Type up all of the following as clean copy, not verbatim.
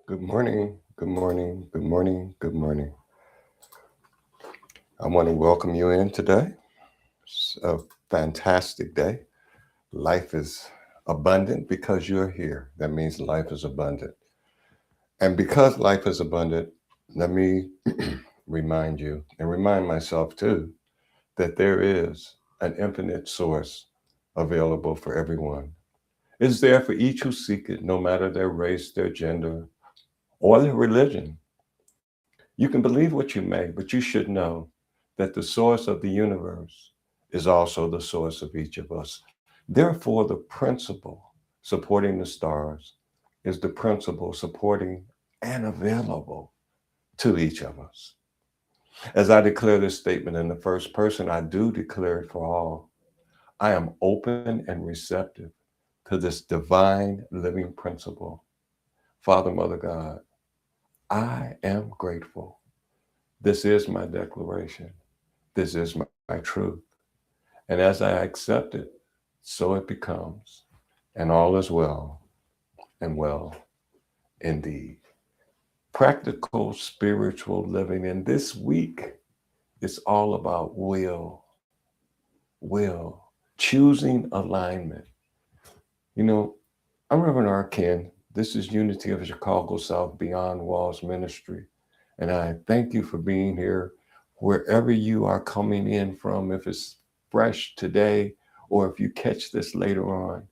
Good morning, good morning, good morning, good morning. I want to welcome you in today. It's a fantastic day. Life is abundant because you're here. That means life is abundant. And because life is abundant, let me remind you and remind myself too that there is an infinite source available for everyone. It's there for each who seek it, no matter their race, their gender, or their religion. You can believe what you may, but you should know that the source of the universe is also the source of each of us. Therefore, the principle supporting the stars is the principle supporting and available to each of us. As I declare this statement in the first person, I do declare it for all. I am open and receptive to this divine living principle. Father, Mother God, I am grateful. This is my declaration. This is my truth. And as I accept it, so it becomes. And all is well and well indeed. Practical spiritual living. And this week, it's all about will, choosing alignment. You know, I'm Reverend R. Ken. This is Unity of Chicago South Beyond Walls Ministry. And I thank you for being here wherever you are coming in from. If it's fresh today or if you catch this later on,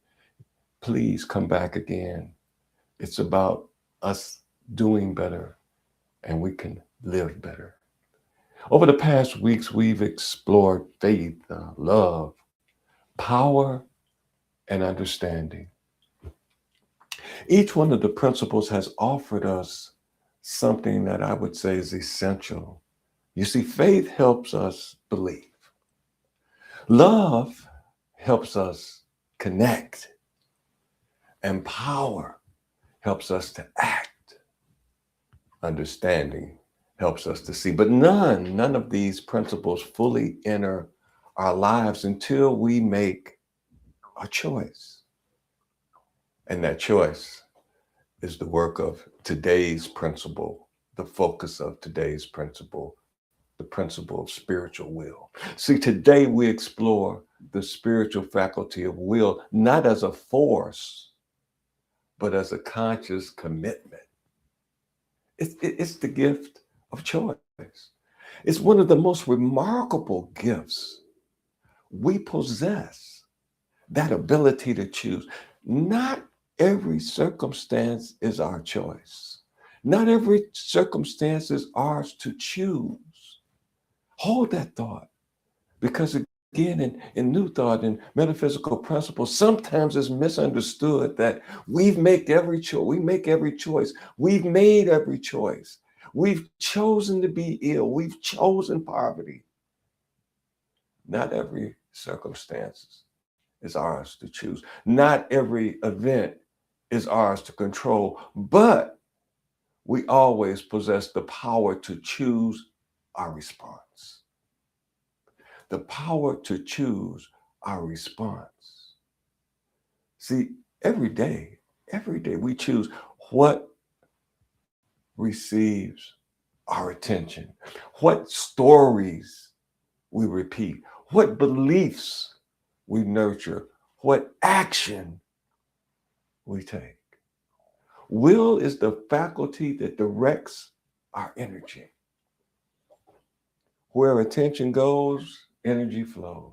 please come back again. It's about us doing better and we can live better. Over the past weeks, we've explored faith, love, power, and understanding. Each one of the principles has offered us something that I would say is essential. You see, faith helps us believe. Love helps us connect, and power helps us to act. Understanding helps us to see. But none of these principles fully enter our lives until we make a choice. And that choice is the work of today's principle, the focus of today's principle, the principle of spiritual will. See, today we explore the spiritual faculty of will, not as a force, but as a conscious commitment. It's the gift of choice. It's one of the most remarkable gifts we possess, that ability to choose. Not every circumstance is our choice. Not every circumstance is ours to choose. Hold that thought. Because again, in New Thought and metaphysical principles, sometimes it's misunderstood that we make every choice. We've made every choice. We've chosen to be ill. We've chosen poverty. Not every circumstance is ours to choose. Not every event is ours to control, but we always possess the power to choose our response. The power to choose our response. See, every day we choose what receives our attention, what stories we repeat, what beliefs we nurture, what action we take. Will is the faculty that directs our energy. Where attention goes, energy flows.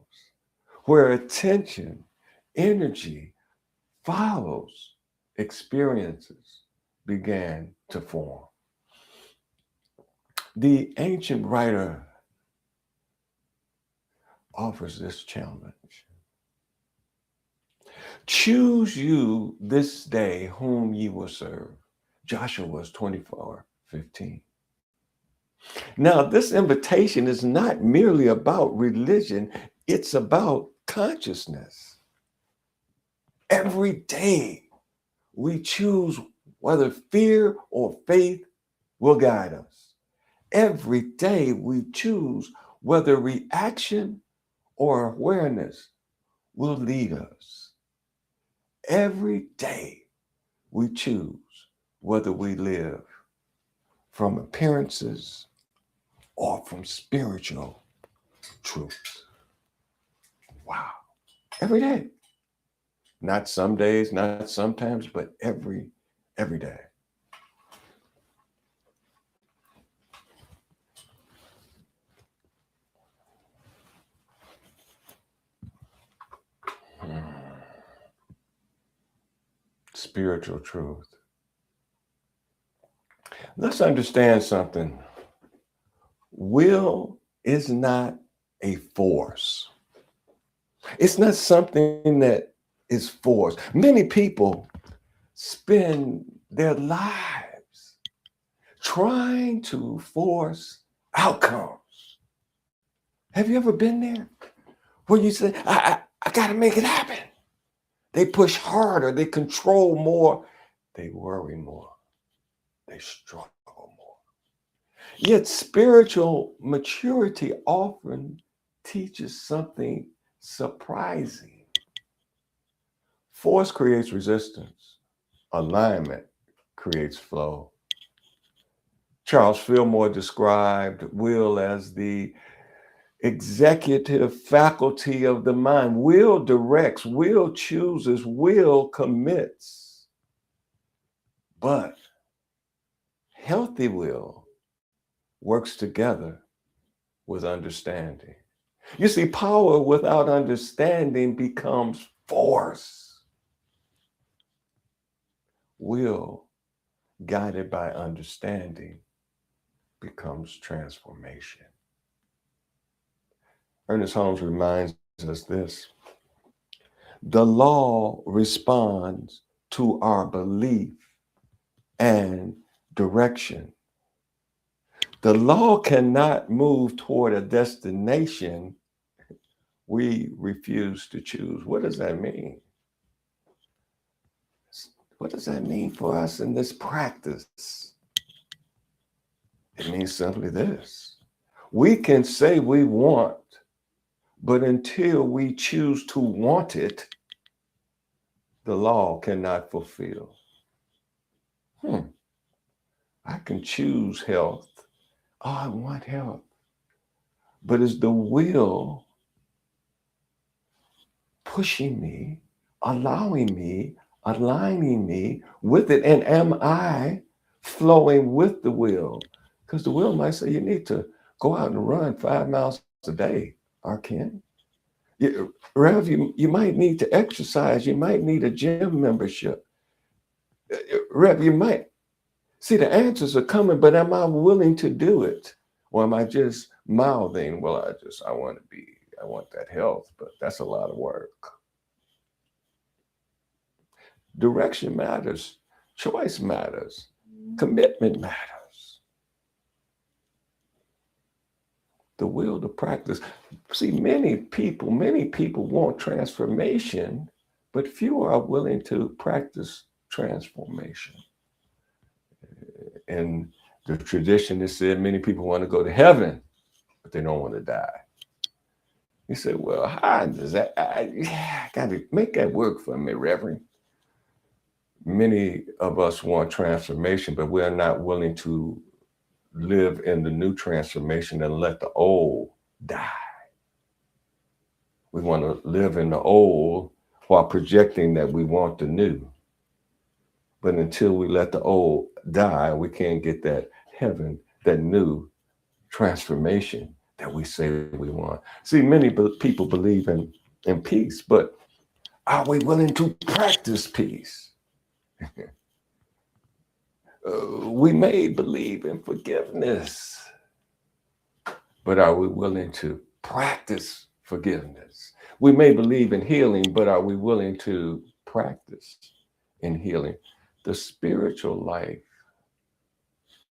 Where attention, energy follows, experiences began to form. The ancient writer offers this challenge. Choose you this day whom ye will serve. Joshua 24:15. Now, this invitation is not merely about religion, it's about consciousness. Every day we choose whether fear or faith will guide us. Every day we choose whether reaction or awareness will lead us. Every day we choose whether we live from appearances or from spiritual truth. Wow. Every day. Not some days, not sometimes, but every day. Spiritual truth. Let's understand something. Will is not a force. It's not something that is forced. Many people spend their lives trying to force outcomes. Have you ever been there? Where you say, I got to make it happen. They push harder, they control more, they worry more, they struggle more. Yet spiritual maturity often teaches something surprising. Force creates resistance, alignment creates flow. Charles Fillmore described will as the executive faculty of the mind. Will directs, will chooses, will commits. But healthy will works together with understanding. You see, power without understanding becomes force. Will, guided by understanding, becomes transformation. Ernest Holmes reminds us this: the law responds to our belief and direction. The law cannot move toward a destination we refuse to choose. What does that mean? What does that mean for us in this practice? It means simply this: we can say we want, but until we choose to want it, the law cannot fulfill. I can choose health. Oh, I want health. But is the will pushing me, allowing me, aligning me with it? And am I flowing with the will? Because the will might say you need to go out and run 5 miles a day, Arkin. Rev, you might need to exercise. You might need a gym membership. Rev, you might see the answers are coming, but am I willing to do it? Or am I just mouthing, well, I want that health, but that's a lot of work. Direction matters, choice matters, commitment matters. The will to practice. See, many people want transformation, but few are willing to practice transformation. And the tradition has said many people want to go to heaven, but they don't want to die. You say, well, how does that? I got to make that work for me, Reverend. Many of us want transformation, but we're not willing to live in the new transformation and let the old die. We want to live in the old while projecting that we want the new. But until we let the old die, we can't get that heaven, that new transformation that we say we want. See, many people believe in peace, but are we willing to practice peace? We may believe in forgiveness, but are we willing to practice forgiveness? We may believe in healing, but are we willing to practice in healing? The spiritual life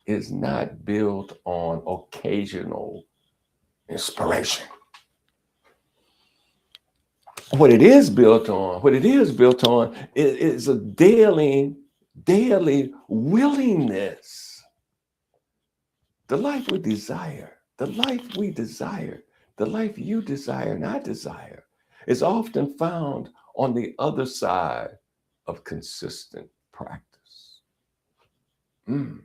is not built on occasional inspiration. What it is built on is a daily willingness. The life we desire, the life you desire and I desire, is often found on the other side of consistent practice. Mm.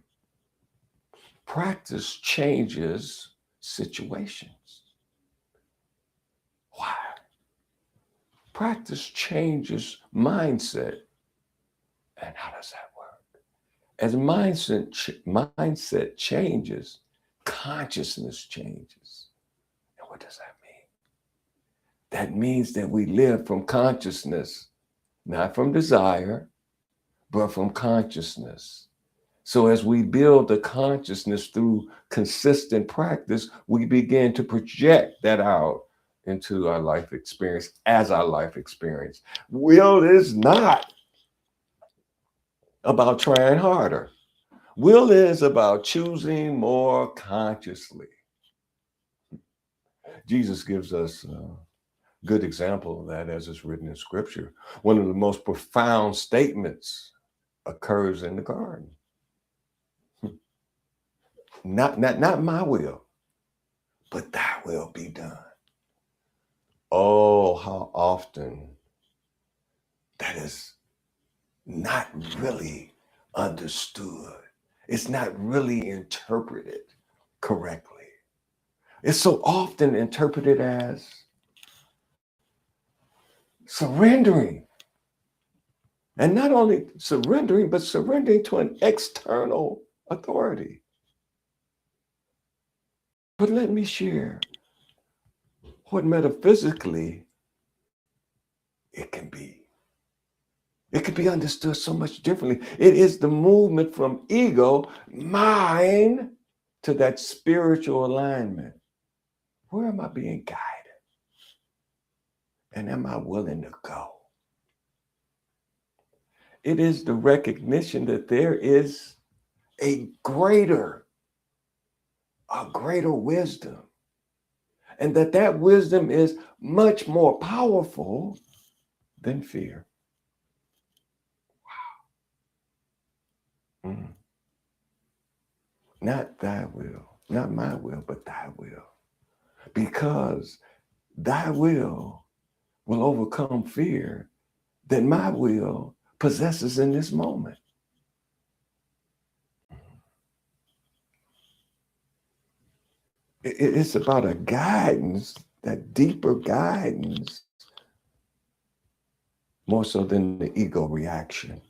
Practice changes situations. Why? Practice changes mindset. And how does that work? As mindset changes, consciousness changes. And what does that mean? That means that we live from consciousness, not from desire, but from consciousness. So as we build the consciousness through consistent practice, we begin to project that out into our life experience as our life experience. Will is not about trying harder. Will is about choosing more consciously. Jesus gives us a good example of that as it's written in scripture. One of the most profound statements occurs in the garden. Not my will, but thy will be done. Oh, how often that is not really understood. It's not really interpreted correctly. It's so often interpreted as surrendering. And not only surrendering, but surrendering to an external authority. But let me share what metaphysically it can be. It could be understood so much differently. It is the movement from ego, mine, to that spiritual alignment. Where am I being guided? And am I willing to go? It is the recognition that there is a greater wisdom. And that wisdom is much more powerful than fear. Wow. Not thy will, not my will, but thy will. Because thy will overcome fear that my will possesses in this moment. It's about a guidance, that deeper guidance, more so than the ego reaction.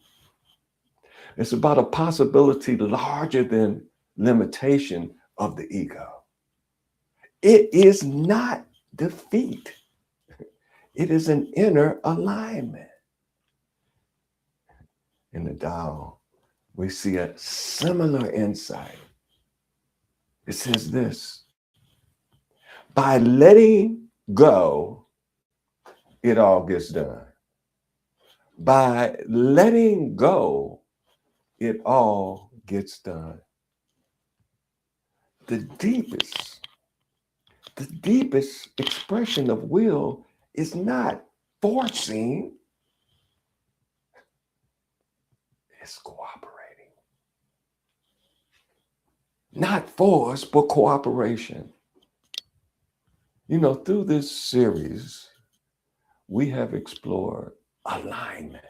It's about a possibility larger than limitation of the ego. It is not defeat. It is an inner alignment. In the Tao, we see a similar insight. It says this: by letting go, it all gets done. By letting go, it all gets done. The deepest expression of will is not forcing, it's cooperating. Not force, but cooperation. You know, through this series, we have explored alignment.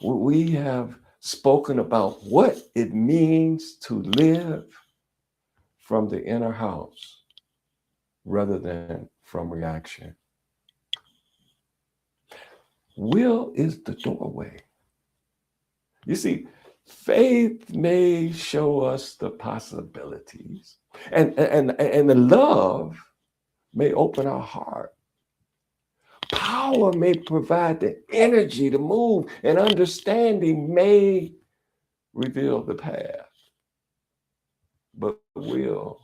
We have spoken about what it means to live from the inner house rather than from reaction. Will is the doorway. You see, faith may show us the possibilities, and the love may open our heart. Power may provide the energy to move, and understanding may reveal the path. But will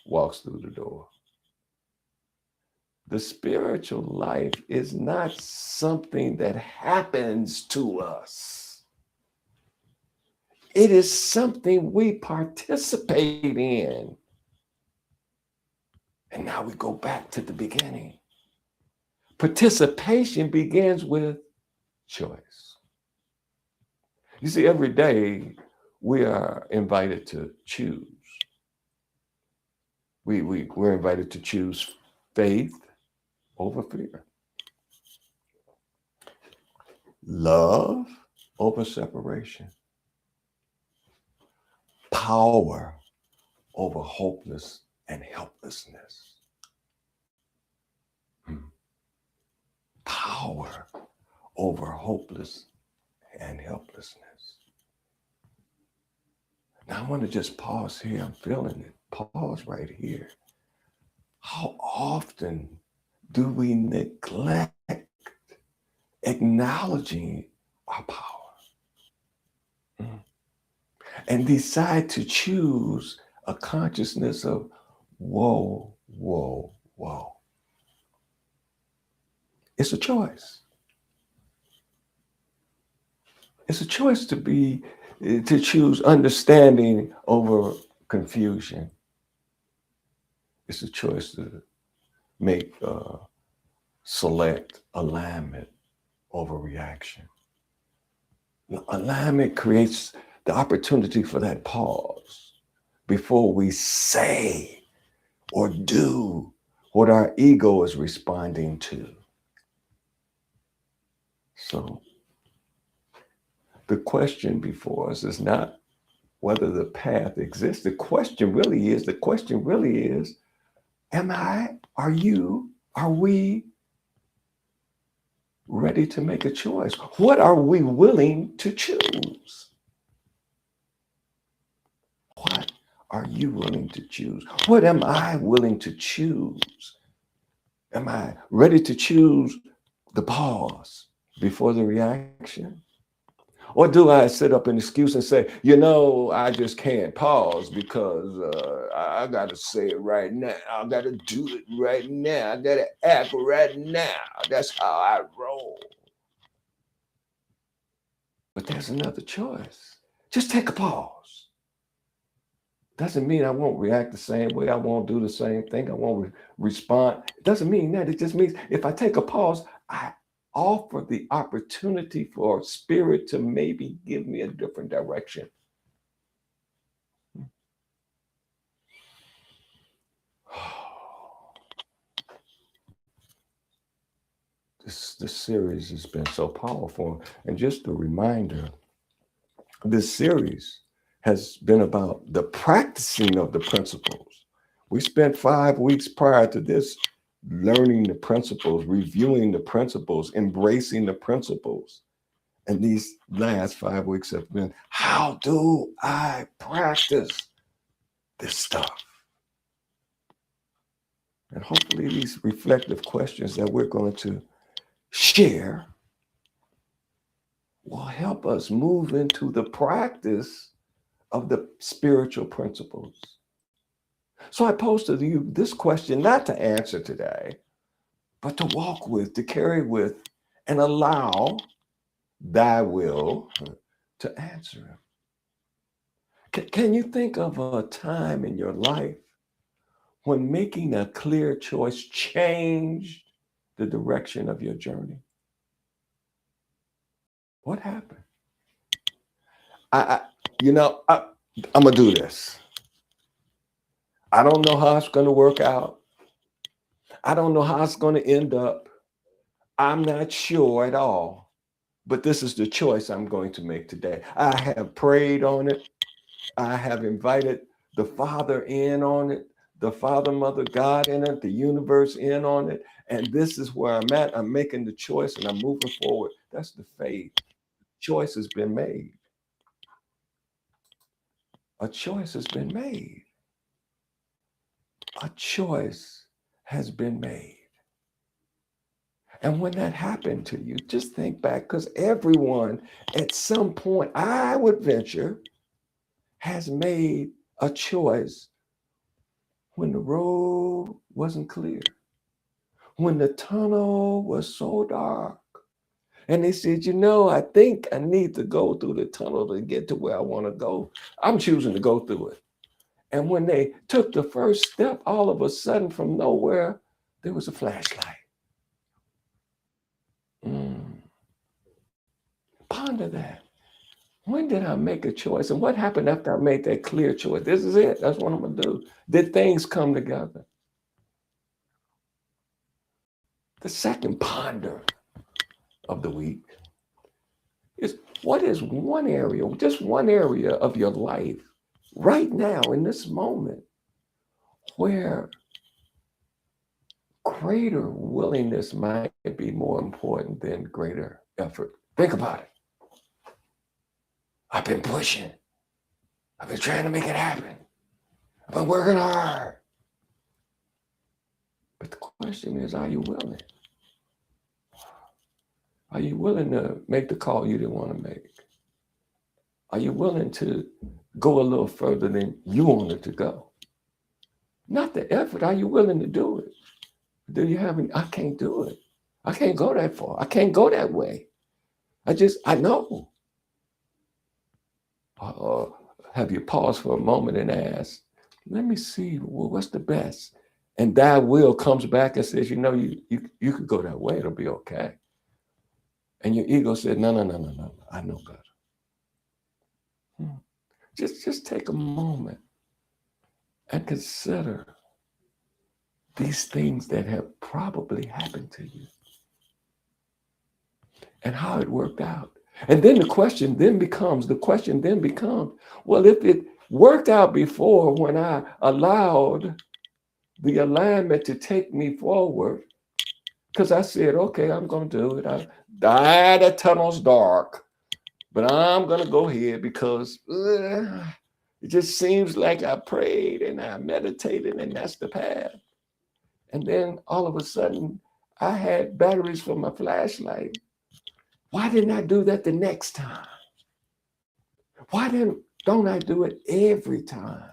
walks through the door. The spiritual life is not something that happens to us. It is something we participate in. And now we go back to the beginning. Participation begins with choice. You see, every day we are invited to choose. We're invited to choose faith over fear, love over separation, power over hopeless and helplessness. Power over hopeless and helplessness. Now I want to just pause here. I'm feeling it. Pause right here. How often do we neglect acknowledging our power and decide to choose a consciousness of whoa, whoa, whoa? It's a choice. It's a choice to choose understanding over confusion. It's a choice to make select alignment over reaction. Alignment creates the opportunity for that pause before we say or do what our ego is responding to. So the question before us is not whether the path exists. The question really is, am I, are you, are we ready to make a choice? What are we willing to choose? What are you willing to choose? What am I willing to choose? Am I ready to choose the pause before the reaction? Or do I sit up an excuse and say, I just can't pause because I got to say it right now. I got to do it right now. I got to act right now. That's how I roll. But there's another choice. Just take a pause. Doesn't mean I won't react the same way. I won't do the same thing. I won't respond. It doesn't mean that. It just means if I take a pause, I offer the opportunity for spirit to maybe give me a different direction. This series has been so powerful. And just a reminder, this series has been about the practicing of the principles. We spent 5 weeks prior to this learning the principles, reviewing the principles, embracing the principles. And these last 5 weeks have been, how do I practice this stuff? And hopefully these reflective questions that we're going to share will help us move into the practice of the spiritual principles. So I posed to you this question, not to answer today, but to walk with, to carry with, and allow thy will to answer it. Can you think of a time in your life when making a clear choice changed the direction of your journey? What happened? I'm going to do this. I don't know how it's going to work out. I don't know how it's going to end up. I'm not sure at all. But this is the choice I'm going to make today. I have prayed on it. I have invited the Father in on it, the Father, Mother, God in it, the universe in on it. And this is where I'm at. I'm making the choice and I'm moving forward. That's the faith. Choice has been made. A choice has been made. A choice has been made. And when that happened to you, just think back, because everyone at some point, I would venture, has made a choice when the road wasn't clear, when the tunnel was so dark. And they said, I think I need to go through the tunnel to get to where I want to go. I'm choosing to go through it. And when they took the first step, all of a sudden from nowhere, there was a flashlight. Ponder that. When did I make a choice? And what happened after I made that clear choice? This is it. That's what I'm going to do. Did things come together? The second ponder of the week is, what is one area, just one area of your life right now in this moment where greater willingness might be more important than greater effort. Think about it. I've been pushing. I've been trying to make it happen. I've been working hard. But the question is, are you willing? Are you willing to make the call you didn't want to make? Are you willing to go a little further than you wanted to go? Not the effort. Are you willing to do it? Do you have I can't do it. I can't go that far. I can't go that way. I know. Have you paused for a moment and asked, let me see, well, what's the best? And thy will comes back and says, you could go that way. It'll be okay. And your ego said, no, I know better. Just take a moment and consider these things that have probably happened to you and how it worked out. And then the question then becomes, well, if it worked out before when I allowed the alignment to take me forward, because I said, okay, I'm going to do it. The tunnel's dark, but I'm going to go here because it just seems like I prayed and I meditated and that's the path. And then all of a sudden, I had batteries for my flashlight. Why didn't I do that the next time? Why don't I do it every time?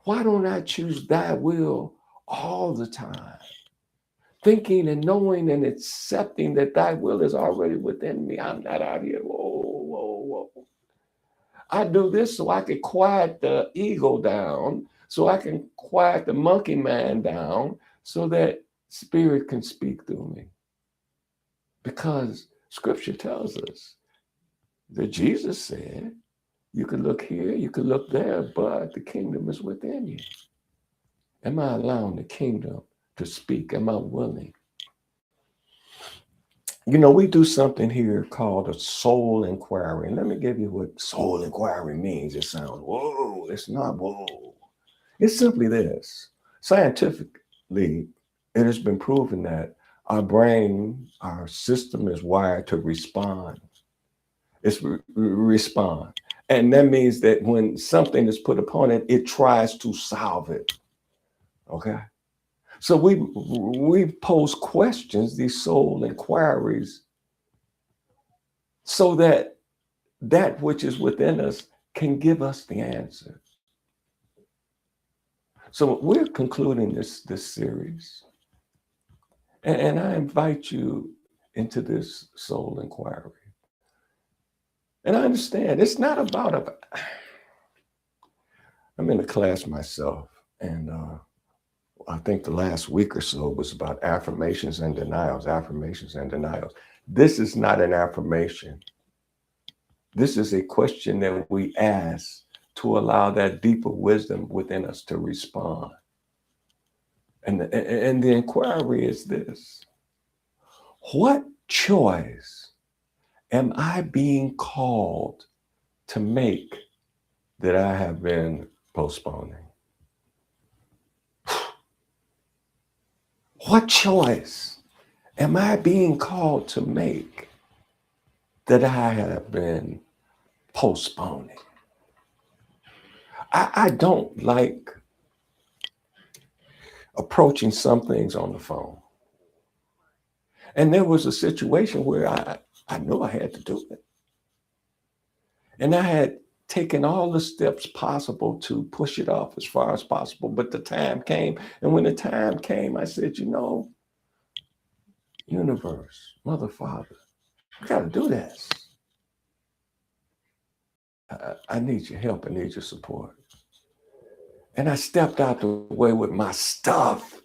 Why don't I choose thy will all the time? Thinking and knowing and accepting that thy will is already within me. I'm not out here. Whoa. I do this so I can quiet the ego down, so I can quiet the monkey mind down, so that spirit can speak through me. Because scripture tells us that Jesus said, you can look here, you can look there, but the kingdom is within you. Am I allowing the kingdom to speak? Am I willing? We do something here called a soul inquiry. And let me give you what soul inquiry means. It sounds, whoa, it's not whoa. It's simply this. Scientifically, it has been proven that our brain, our system is wired to respond. It's respond. And that means that when something is put upon it, it tries to solve it. Okay? So we pose questions, these soul inquiries, so that which is within us can give us the answer. So we're concluding this series. And I invite you into this soul inquiry. And I understand it's not about I'm in a class myself, and I think the last week or so was about affirmations and denials. This is not an affirmation. This is a question that we ask to allow that deeper wisdom within us to respond. And the inquiry is this: what choice am I being called to make that I have been postponing? What choice am I being called to make that I have been postponing? I don't like approaching some things on the phone. And there was a situation where I knew I had to do it. And I had taken all the steps possible to push it off as far as possible. But the time came. And when the time came, I said, universe, mother, father, I got to do this. I need your help. I need your support. And I stepped out the way with my stuff.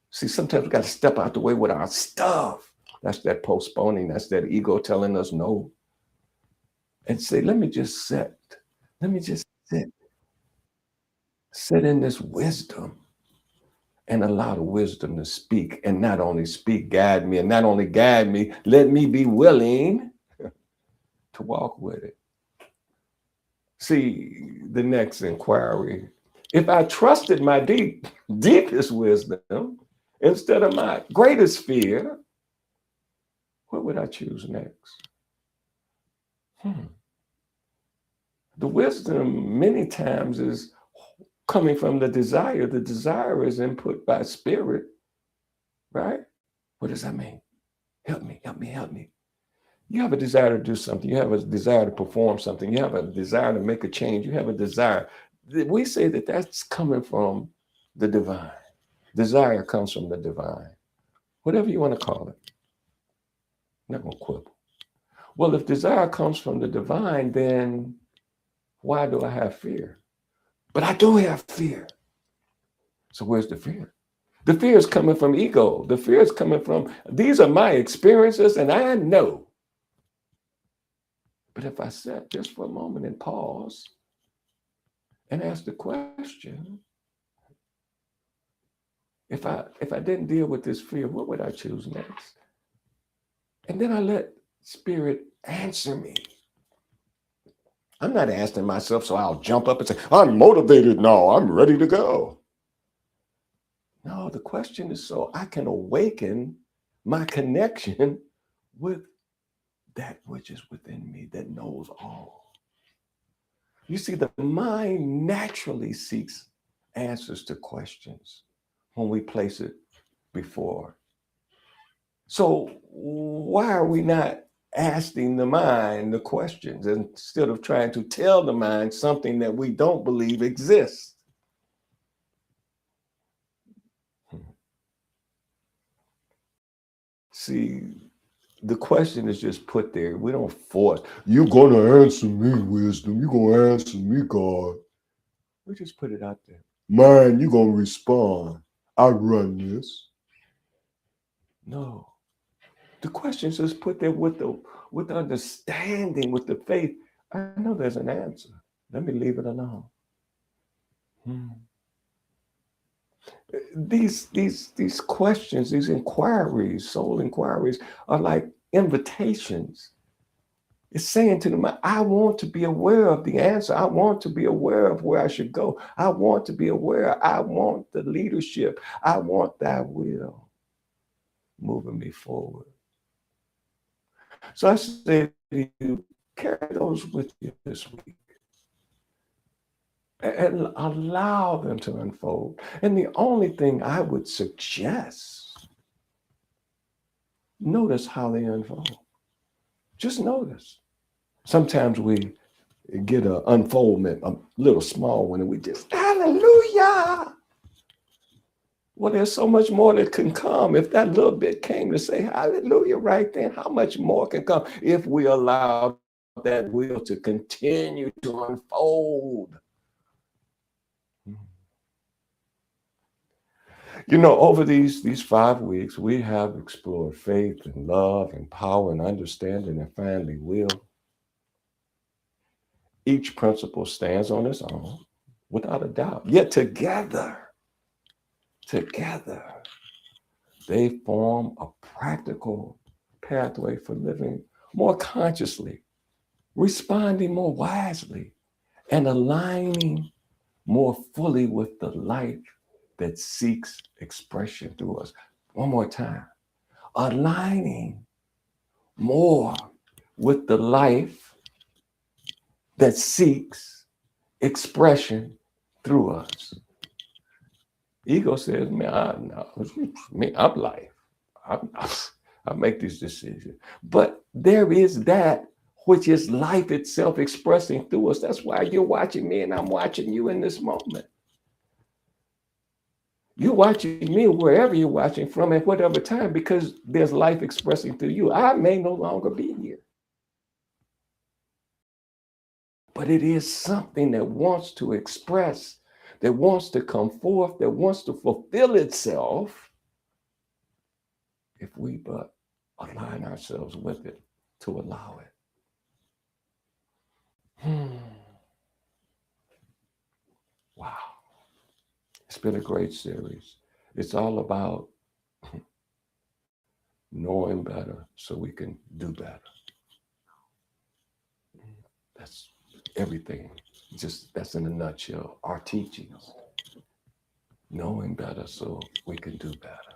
See, sometimes we got to step out the way with our stuff. That's that postponing. That's that ego telling us no. And say, let me just sit in this wisdom and allow the wisdom to speak, and not only speak, guide me, and not only guide me, let me be willing to walk with it. See, the next inquiry. If I trusted my deepest wisdom instead of my greatest fear, what would I choose next? Hmm. The wisdom many times is coming from the desire. The desire is input by spirit, right? What does that mean? Help me, help me, help me. You have a desire to do something. You have a desire to perform something. You have a desire to make a change. You have a desire. We say that that's coming from the divine. Desire comes from the divine. Whatever you want to call it. I'm not going to quibble. Well, if desire comes from the divine, then why do I have fear? But I do have fear. So where's the fear? The fear is coming from ego. The fear is coming from, these are my experiences and I know. But if I sat just for a moment and pause and ask the question, if I didn't deal with this fear, what would I choose next? And then I let spirit answer me. I'm not asking myself so I'll jump up and say, I'm motivated now, I'm ready to go. No, the question is so I can awaken my connection with that which is within me that knows all. You see, the mind naturally seeks answers to questions when we place it before. So why are we not asking the mind the questions instead of trying to tell the mind something that we don't believe exists? See, the question is just put there. We don't force, you're going to answer me, wisdom. You're going to answer me, God. We just put it out there. Man, you're going to respond. I run this. No. The question is just put there with the understanding, with the faith. I know there's an answer. Let me leave it alone. These questions, these inquiries, soul inquiries, are like invitations. It's saying to them, I want to be aware of the answer. I want to be aware of where I should go. I want to be aware. I want the leadership. I want thy will moving me forward. So I say to you, carry those with you this week and allow them to unfold. And the only thing I would suggest, notice how they unfold. Just notice. Sometimes we get an unfoldment, a little small one, and we just, hallelujah. Well, there's so much more that can come. If that little bit came to say hallelujah right then, how much more can come if we allow that will to continue to unfold? You know, over these 5 weeks, we have explored faith and love and power and understanding and family will. Each principle stands on its own, without a doubt. Yet together, they form a practical pathway for living more consciously, responding more wisely, and aligning more fully with the life that seeks expression through us. One more time. Aligning more with the life that seeks expression through us. Ego says, man, I'm life. I make these decisions. But there is that which is life itself expressing through us. That's why you're watching me and I'm watching you in this moment. You're watching me wherever you're watching from at whatever time, because there's life expressing through you. I may no longer be here, but it is something that wants to express, that wants to come forth, that wants to fulfill itself if we but align ourselves with it to allow it. Wow. It's been a great series. It's all about knowing better so we can do better. That's everything. Just that's in a nutshell. Our teachings, knowing better so we can do better.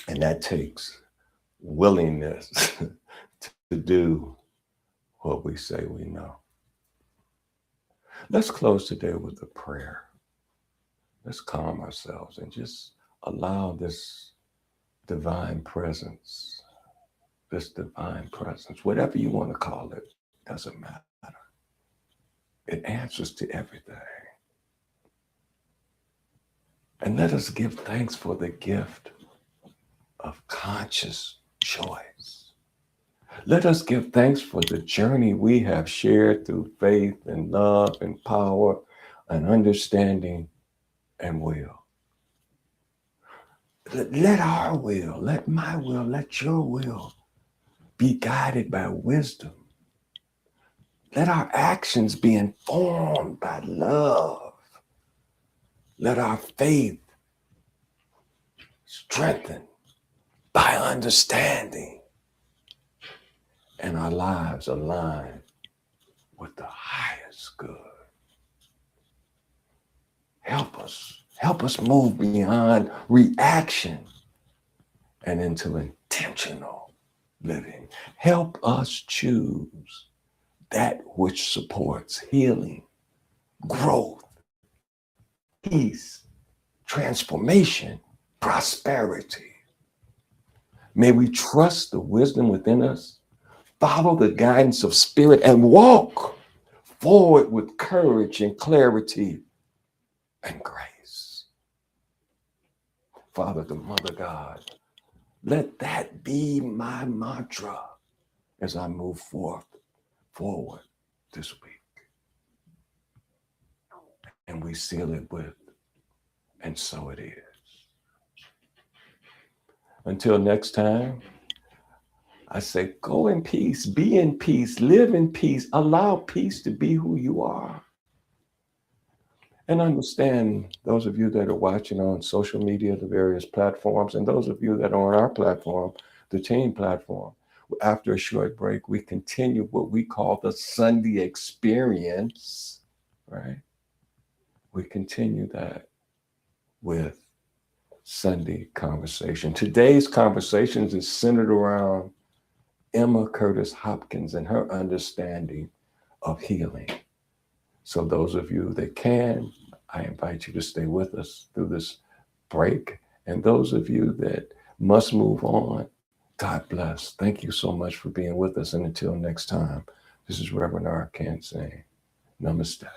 And that takes willingness to do what we say we know. Let's close today with a prayer. Let's calm ourselves and just allow divine presence, this divine presence, whatever you want to call it, doesn't matter. It answers to everything. And let us give thanks for the gift of conscious choice. Let us give thanks for the journey we have shared through faith and love and power and understanding and will. Let our will, let my will, let your will be guided by wisdom. Let our actions be informed by love. Let our faith strengthen by understanding, and our lives align with the highest good. Help us move beyond reaction and into intentional living. Help us choose that which supports healing, growth, peace, transformation, prosperity. May we trust the wisdom within us, follow the guidance of spirit, and walk forward with courage and clarity and grace. Father, the Mother God, let that be my mantra as I move forward this week. And we seal it with, and so it is. Until next time, I say, go in peace, be in peace, live in peace, allow peace to be who you are. And understand, those of you that are watching on social media, the various platforms, and those of you that are on our platform, the team platform, after a short break, we continue what we call the Sunday experience, right? We continue that with Sunday conversation. Today's conversations is centered around Emma Curtis Hopkins and her understanding of healing. So those of you that can, I invite you to stay with us through this break. And those of you that must move on, God bless. Thank you so much for being with us. And until next time, this is Reverend Arkan saying, Namaste.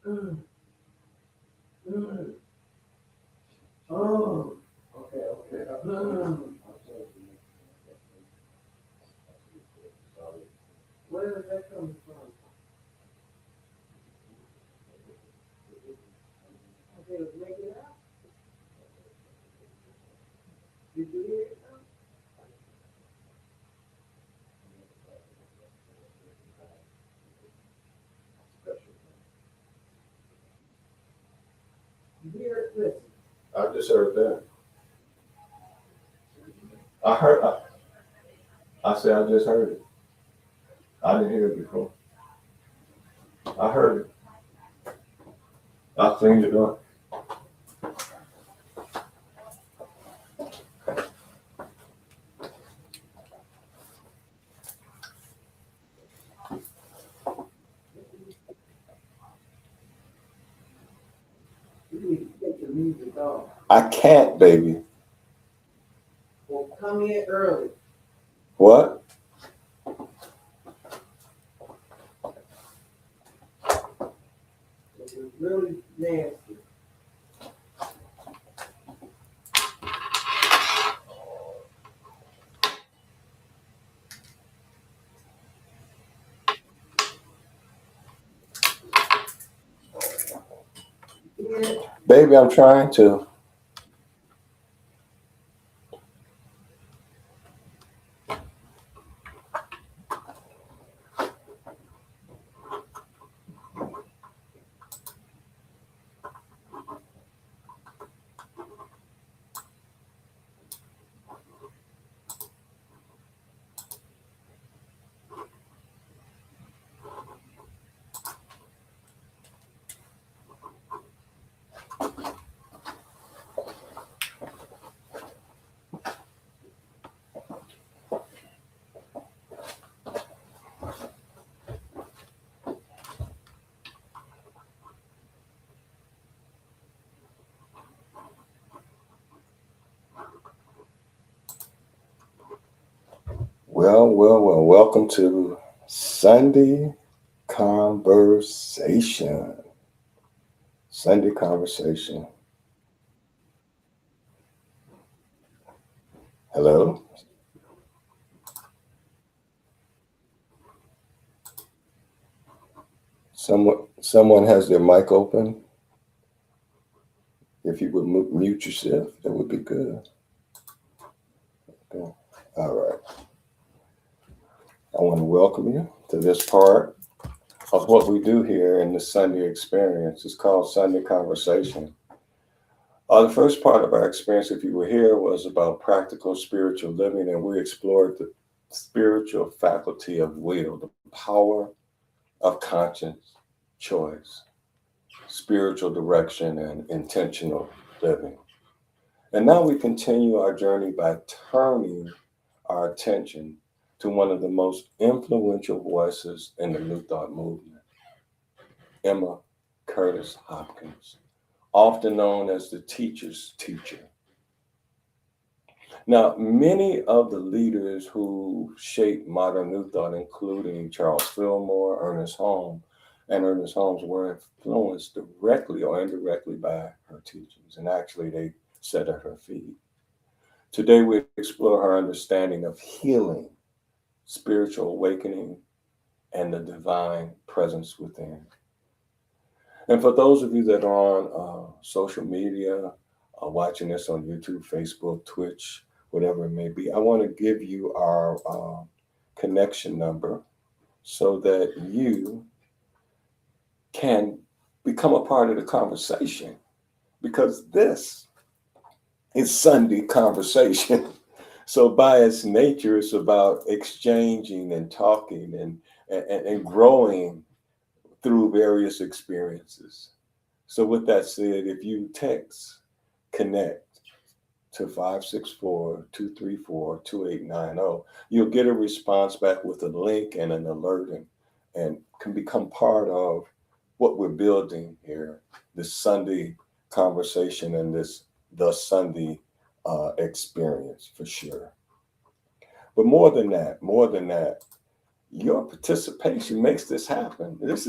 Mm, mm. Oh, Okay. mm. Where is that coming from? Okay, make it out. Did you hear it? You hear it? Listen. I just heard that. I heard. I said I just heard it. I didn't hear it before. I heard it. I cleaned it up. You need to take the music off. I can't, baby. Well, come here early. What? It was really nasty. You hear it? Baby, I'm trying to. Well. Welcome to Sunday Conversation. Sunday Conversation. Hello? Someone has their mic open. If you would mute yourself, that would be good. Okay. All right. I want to welcome you to this part of what we do here in the Sunday experience. It's called Sunday Conversation. The first part of our experience, if you were here, was about practical spiritual living, and we explored the spiritual faculty of will, the power of conscience, choice, spiritual direction, and intentional living. And now we continue our journey by turning our attention to one of the most influential voices in the New Thought movement, Emma Curtis Hopkins, often known as the teacher's teacher. Now, many of the leaders who shaped modern New Thought, including Charles Fillmore, Ernest Holmes, were influenced directly or indirectly by her teachings, and actually they sat at her feet. Today, we explore her understanding of healing, spiritual awakening, and the divine presence within. And for those of you that are on social media, watching this on YouTube, Facebook, Twitch, whatever it may be, I want to give you our connection number so that you can become a part of the conversation, because this is Sunday Conversation. So by its nature, it's about exchanging and talking and growing through various experiences. So with that said, if you text connect to 564-234-2890, you'll get a response back with a link and an alert, and can become part of what we're building here, this Sunday conversation and the Sunday experience for sure. But more than that, your participation makes this happen. This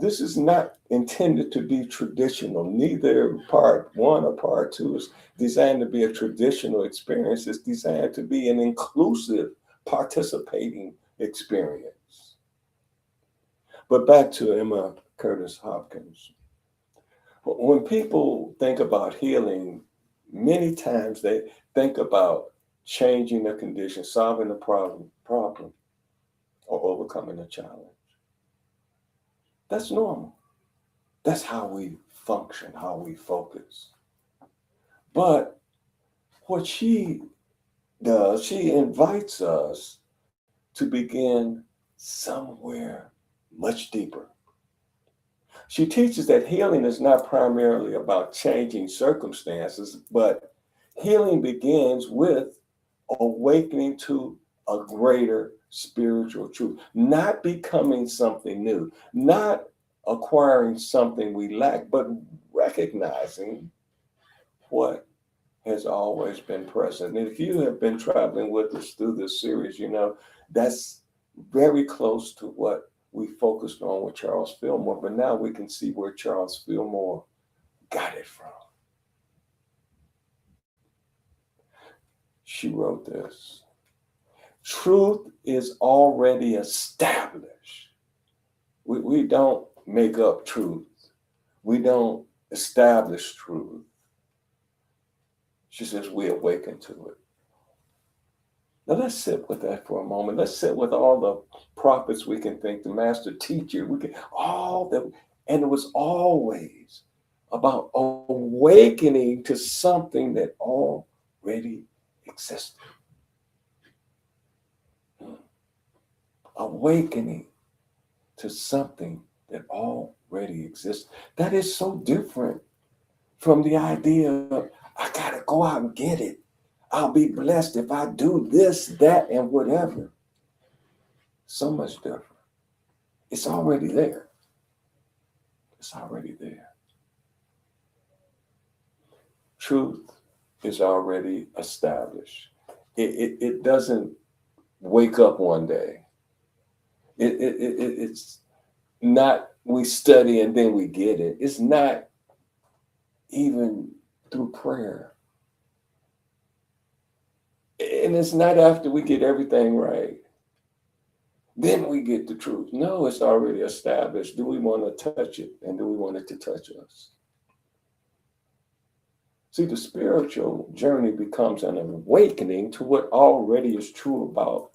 This is not intended to be traditional. Neither part one or part two is designed to be a traditional experience. It's designed to be an inclusive, participating experience. But back to Emma Curtis Hopkins. When people think about healing, many times they think about changing a condition, solving a problem, or overcoming a challenge. That's normal. That's how we function, how we focus. But what she does, she invites us to begin somewhere much deeper. She teaches that healing is not primarily about changing circumstances, but healing begins with awakening to a greater spiritual truth, not becoming something new, not acquiring something we lack, but recognizing what has always been present. And if you have been traveling with us through this series, you know that's very close to what we focused on with Charles Fillmore, but now we can see where Charles Fillmore got it from. She wrote this: truth is already established. We don't make up truth. We don't establish truth. She says we awaken to it. Now let's sit with that for a moment. Let's sit with all the prophets we can think, the master teacher, we can all that, and it was always about awakening to something that already existed. Awakening to something that already exists. That is so different from the idea of I gotta go out and get it. I'll be blessed if I do this, that, and whatever. So much different. It's already there. It's already there. Truth is already established. It doesn't wake up one day. It's not we study and then we get it. It's not even through prayer. And it's not after we get everything right. Then we get the truth. No, it's already established. Do we want to touch it? And do we want it to touch us? See, the spiritual journey becomes an awakening to what already is true about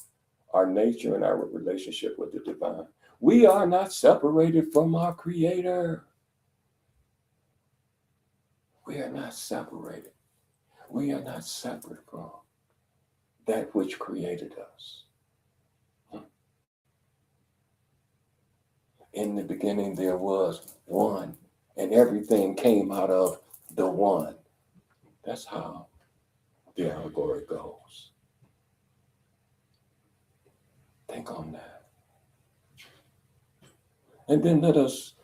our nature and our relationship with the divine. We are not separated from our Creator. We are not separated. We are not separate from that which created us. In the beginning, there was one, and everything came out of the one. That's how the allegory goes. Think on that. And then let us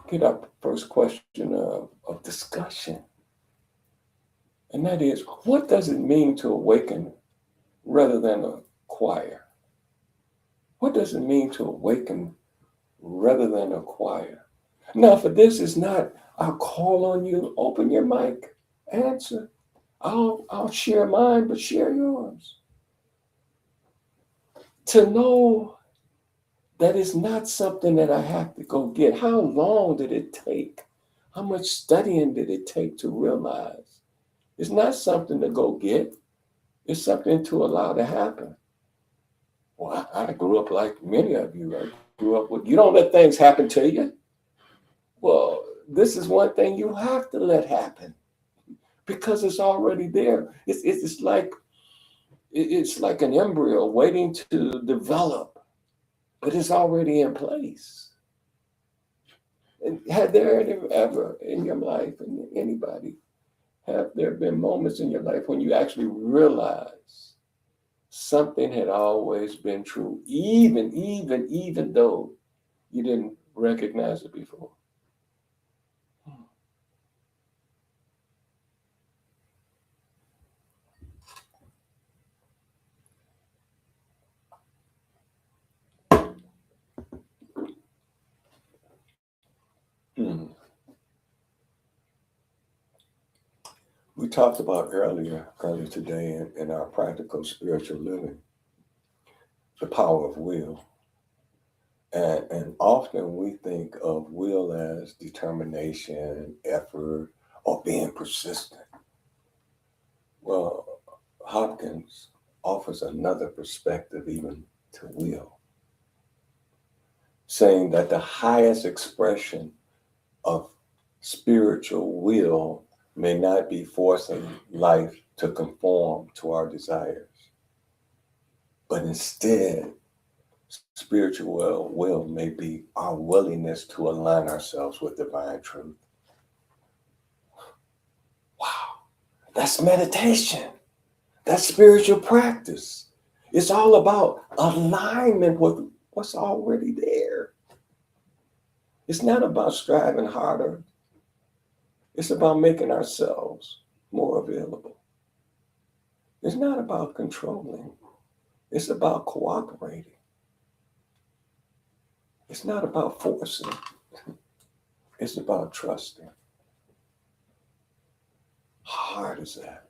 get our first question of discussion. And that is, what does it mean to awaken rather than acquire? What does it mean to awaken rather than acquire? Now, for this is not, I'll call on you, open your mic, answer. I'll share mine, but share yours. To know that it's not something that I have to go get. How long did it take? How much studying did it take to realize? It's not something to go get. It's something to allow to happen. Well, I grew up like many of you. I grew up with, you don't let things happen to you. Well, this is one thing you have to let happen because it's already there. It's like an embryo waiting to develop, but it's already in place. And had there ever in your life, and anybody, have there been moments in your life when you actually realize something had always been true, even though you didn't recognize it before? We talked about earlier today in our practical spiritual living, the power of will. And often we think of will as determination, effort, or being persistent. Well, Hopkins offers another perspective even to will, saying that the highest expression of spiritual will may not be forcing life to conform to our desires, but instead, spiritual will may be our willingness to align ourselves with divine truth. Wow, that's meditation. That's spiritual practice. It's all about alignment with what's already there. It's not about striving harder. It's about making ourselves more available. It's not about controlling. It's about cooperating. It's not about forcing. It's about trusting. How hard is that?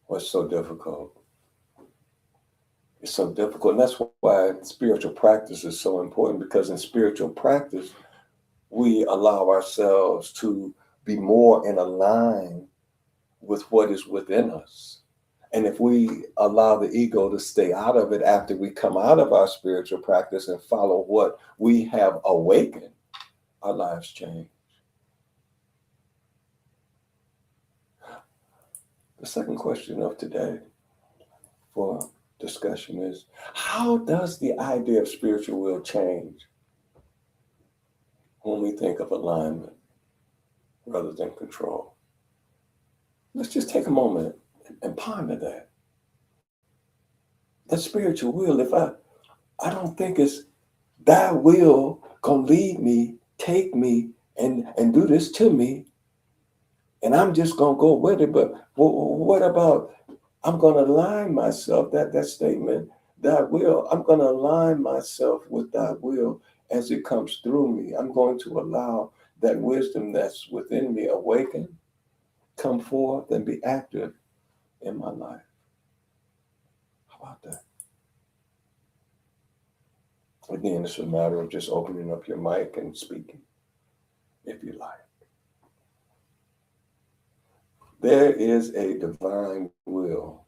What's so difficult? It's so difficult. And that's why spiritual practice is so important, because in spiritual practice, we allow ourselves to be more in align with what is within us. And if we allow the ego to stay out of it after we come out of our spiritual practice and follow what we have awakened, our lives change. The second question of today for discussion is, how does the idea of spiritual will change when we think of alignment rather than control? Let's just take a moment and ponder that. That spiritual will, if I don't think it's thy will gonna lead me, take me, and do this to me, and I'm just gonna go with it. But what about I'm gonna align myself, that statement, thy will, I'm gonna align myself with thy will as it comes through me. I'm going to allow that wisdom that's within me awaken, come forth, and be active in my life. How about that? Again, it's a matter of just opening up your mic and speaking, if you like. There is a divine will,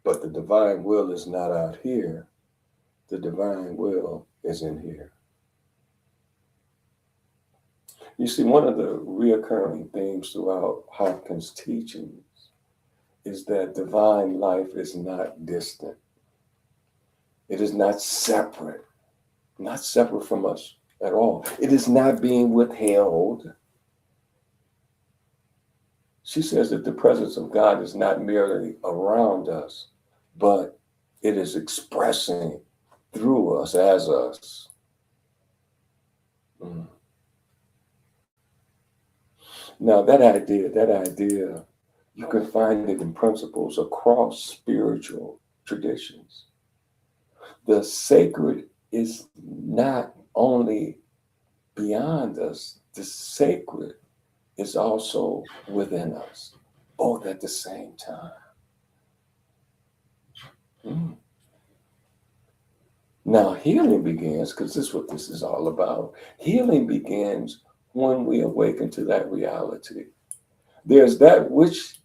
but the divine will is not out here. The divine will is in here. You see, one of the reoccurring themes throughout Hopkins' teachings is that divine life is not distant. It is not separate from us at all. It is not being withheld. She says that the presence of God is not merely around us, but it is expressing through us, as us. Now, that idea, you can find it in principles across spiritual traditions. The sacred is not only beyond us, the sacred is also within us, both at the same time. Now, healing begins, because this is what this is all about. Healing begins when we awaken to that reality. There's that which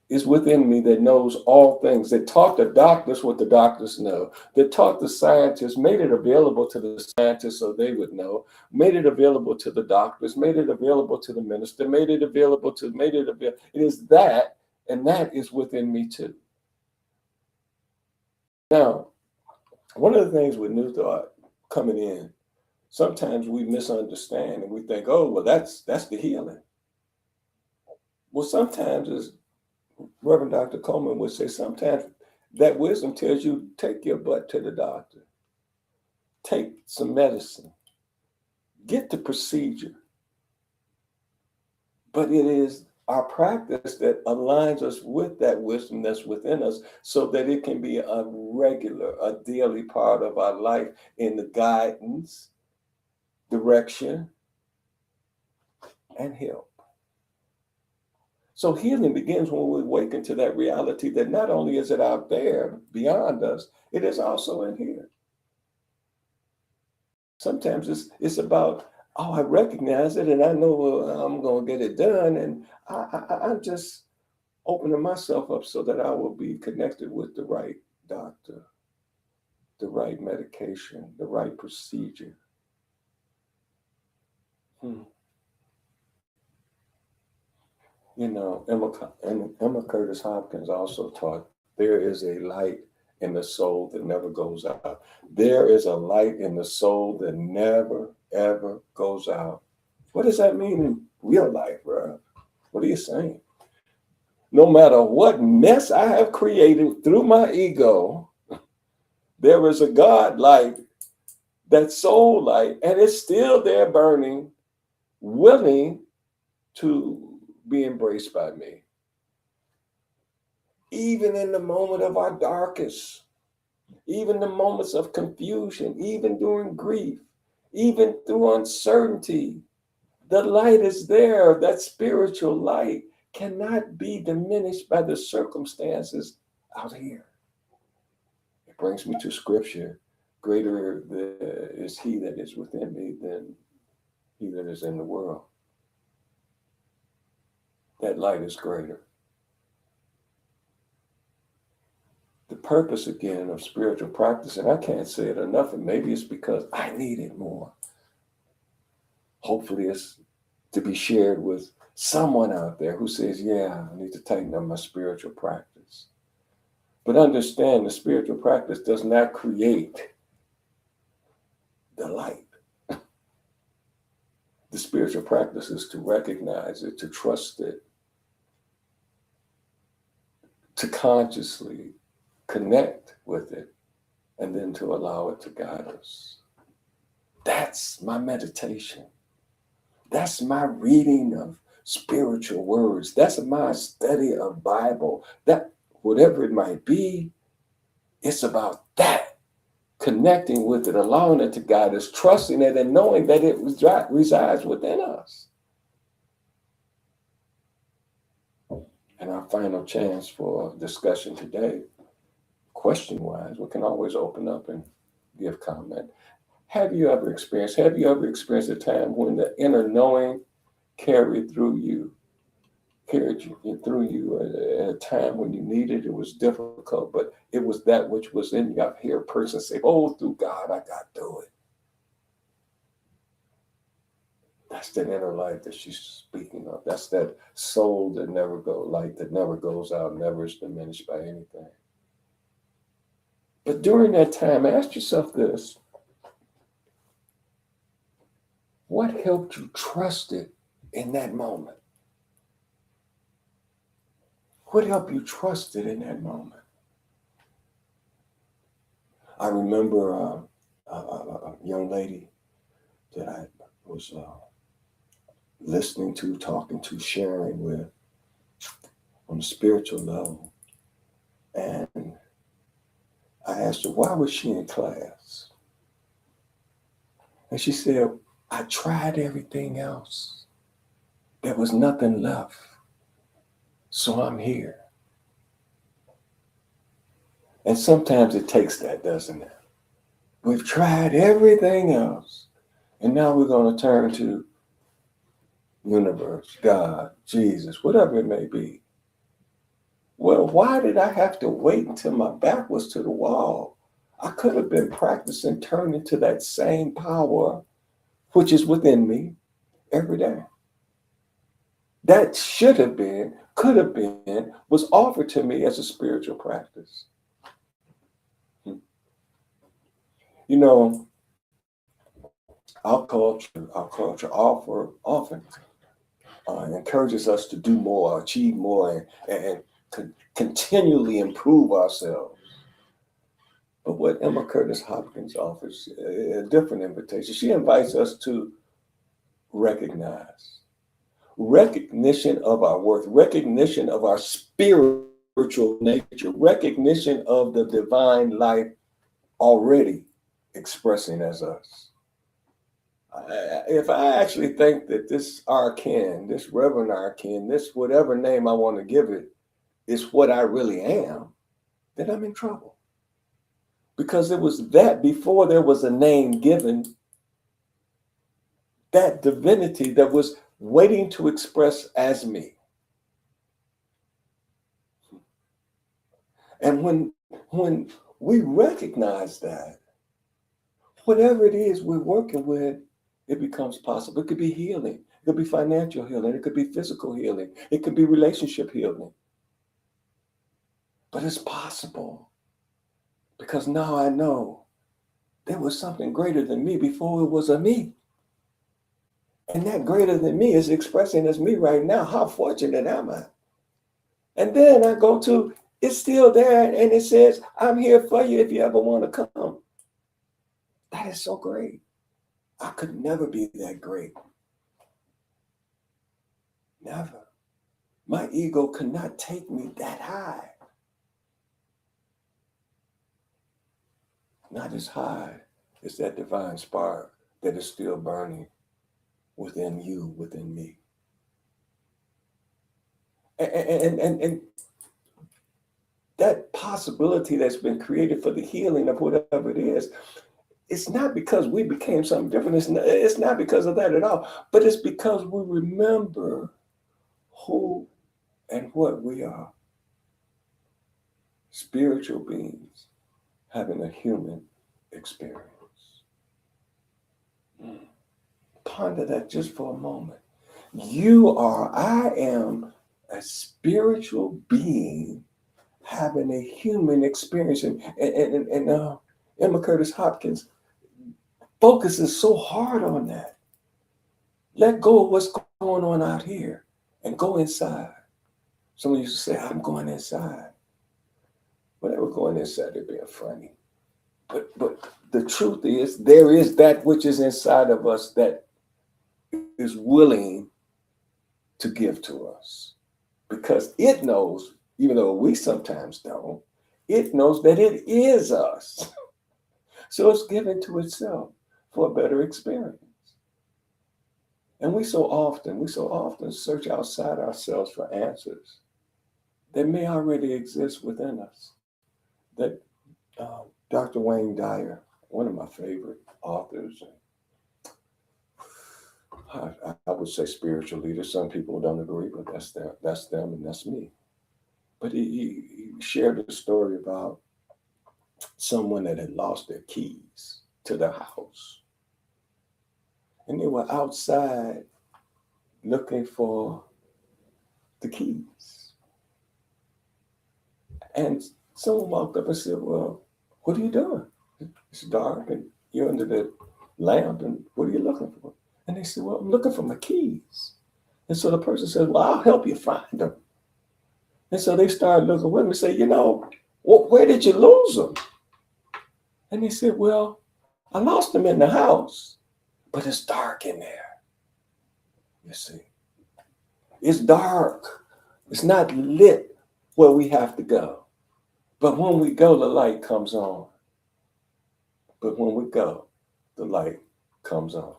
is within me that knows all things, that taught the doctors what the doctors know, that taught the scientists, made it available to the scientists so they would know, made it available to the doctors, made it available to the minister, it is that, and that is within me too. Now, one of the things with new thought coming in, sometimes we misunderstand and we think, oh, well, that's the healing. Well, sometimes, as Reverend Dr. Coleman would say, sometimes that wisdom tells you, take your butt to the doctor, take some medicine, get the procedure. But it is our practice that aligns us with that wisdom that's within us so that it can be a regular, a daily part of our life in the guidance, direction, and help. So healing begins when we awaken to that reality that not only is it out there beyond us, it is also in here. Sometimes it's about, oh, I recognize it and I know I'm going to get it done. And I'm just opening myself up so that I will be connected with the right doctor, the right medication, the right procedure. Hmm. You know, Emma Curtis Hopkins also taught there is a light in the soul that never goes out. There is a light in the soul that never, ever goes out. What does that mean in real life, bro? What are you saying? No matter what mess I have created through my ego, there is a God light, that soul light, and it's still there burning, willing to be embraced by me. Even in the moment of our darkest, even the moments of confusion, even during grief, even through uncertainty, the light is there. That spiritual light cannot be diminished by the circumstances out here. It brings me to scripture. Greater is he that is within me than he that is in the world. That light is greater. The purpose again of spiritual practice, and I can't say it enough, and maybe it's because I need it more. Hopefully it's to be shared with someone out there who says, yeah, I need to tighten up my spiritual practice. But understand, the spiritual practice does not create the light. The spiritual practice is to recognize it, to trust it, to consciously connect with it, and then to allow it to guide us. That's my meditation. That's my reading of spiritual words. That's my study of Bible. That whatever it might be, it's about that. Connecting with it, allowing it to guide us, trusting it, and knowing that it resides within us. And our final chance for discussion today, question-wise, we can always open up and give comment. Have you ever experienced a time when the inner knowing carried you through you at a time when you needed it was difficult, but it was that which was in you? I hear a person say, oh, through God, I got through it. That's that inner light that she's speaking of. That's that soul that light that never goes out, never is diminished by anything. But during that time, ask yourself this: what helped you trust it in that moment? What helped you trust it in that moment? I remember a young lady that I was listening to, talking to, sharing with on a spiritual level. And I asked her, why was she in class? And she said, I tried everything else. There was nothing left. So I'm here. And sometimes it takes that, doesn't it? We've tried everything else. And now we're going to turn to universe, God, Jesus, whatever it may be. Well, why did I have to wait until my back was to the wall? I could have been practicing turning to that same power, which is within me, every day. That should have been, could have been, was offered to me as a spiritual practice. You know, our culture often encourages us to do more, achieve more, and continually improve ourselves. But what Emma Curtis Hopkins offers a different invitation. She invites us to recognition of our worth, recognition of our spiritual nature, recognition of the divine light already expressing as us. If I actually think that this Arkin, this Reverend Arkin, this whatever name I want to give it, is what I really am, then I'm in trouble. Because it was that before there was a name given, that divinity that was waiting to express as me. And when we recognize that, whatever it is we're working with, it becomes possible. It could be healing. It could be financial healing. It could be physical healing. It could be relationship healing. But it's possible because now I know there was something greater than me before it was a me. And that greater than me is expressing as me right now. How fortunate am I? And then I go to, it's still there and it says, I'm here for you if you ever want to come. That is so great. I could never be that great. Never. My ego could not take me that high. Not as high as that divine spark that is still burning within you, within me. And that possibility that's been created for the healing of whatever it is, it's not because we became something different. It's not because of that at all. But it's because we remember who and what we are. Spiritual beings having a human experience. Ponder that just for a moment. I am a spiritual being having a human experience. And Emma Curtis Hopkins focuses so hard on that. Let go of what's going on out here and go inside. Someone used to say, I'm going inside. When they were going inside, they're being funny. But the truth is, there is that which is inside of us that is willing to give to us. Because it knows, even though we sometimes don't, it knows that it is us. So it's given to itself for a better experience. And we so often search outside ourselves for answers that may already exist within us. That Dr. Wayne Dyer, one of my favorite authors, I would say spiritual leaders. Some people don't agree, but that's them, and that's me. But he shared a story about someone that had lost their keys to their house, and they were outside looking for the keys. And someone walked up and said, "Well, what are you doing? It's dark, and you're under the lamp, and what are you looking for?" And they said, "Well, I'm looking for my keys." And so the person said, "Well, I'll help you find them." And so they started looking with me and say, where did you lose them? And they said, "Well, I lost them in the house, but it's dark in there. You see, it's dark. It's not lit where we have to go. But when we go, the light comes on. But when we go, the light comes on."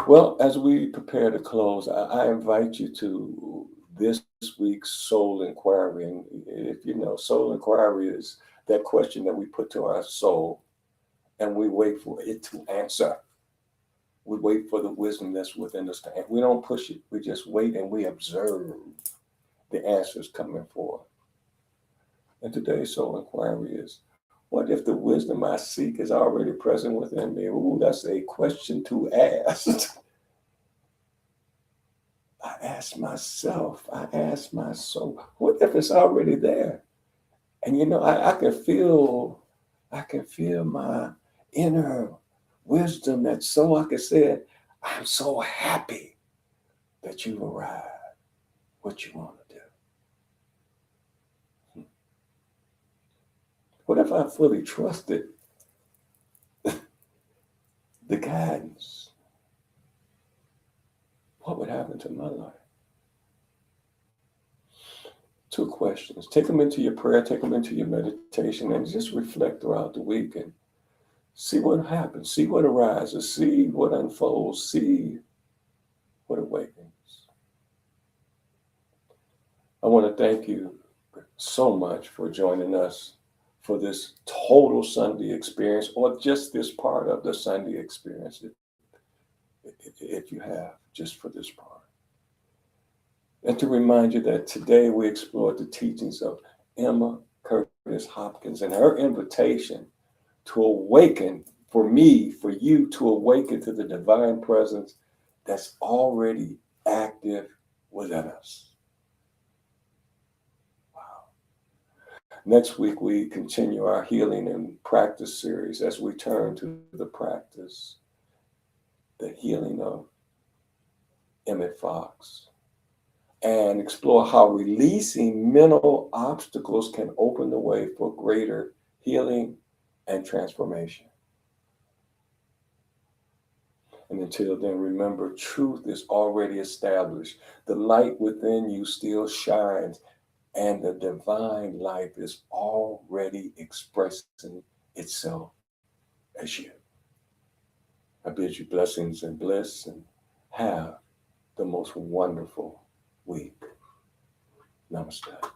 Well, as we prepare to close, I invite you to this week's soul inquiry. And if you know, soul inquiry is that question that we put to our soul and we wait for it to answer. We wait for the wisdom that's within us to answer. We don't push it. We just wait and we observe the answers coming forth. And today's soul inquiry is, what if the wisdom I seek is already present within me? Ooh, that's a question to ask. I ask myself, I ask my soul, what if it's already there? And I can feel my inner wisdom that's so I can say, I'm so happy that you've arrived. What you want to do? What if I fully trusted the guidance? What would happen to my life? 2 questions. Take them into your prayer, take them into your meditation, and just reflect throughout the week. And See what happens, see what arises, see what unfolds, see what awakens. I want to thank you so much for joining us for this total Sunday experience, or just this part of the Sunday experience, if you have, just for this part. And to remind you that today we explored the teachings of Emma Curtis Hopkins and her invitation to awaken, for me, for you to awaken to the divine presence that's already active within us. Wow. Next week, we continue our healing and practice series as we turn to the practice, the healing of Emmett Fox, and explore how releasing mental obstacles can open the way for greater healing and transformation. And until then, remember, truth is already established. The light within you still shines, and the divine life is already expressing itself as you. I bid you blessings and bliss, and have the most wonderful week. Namaste.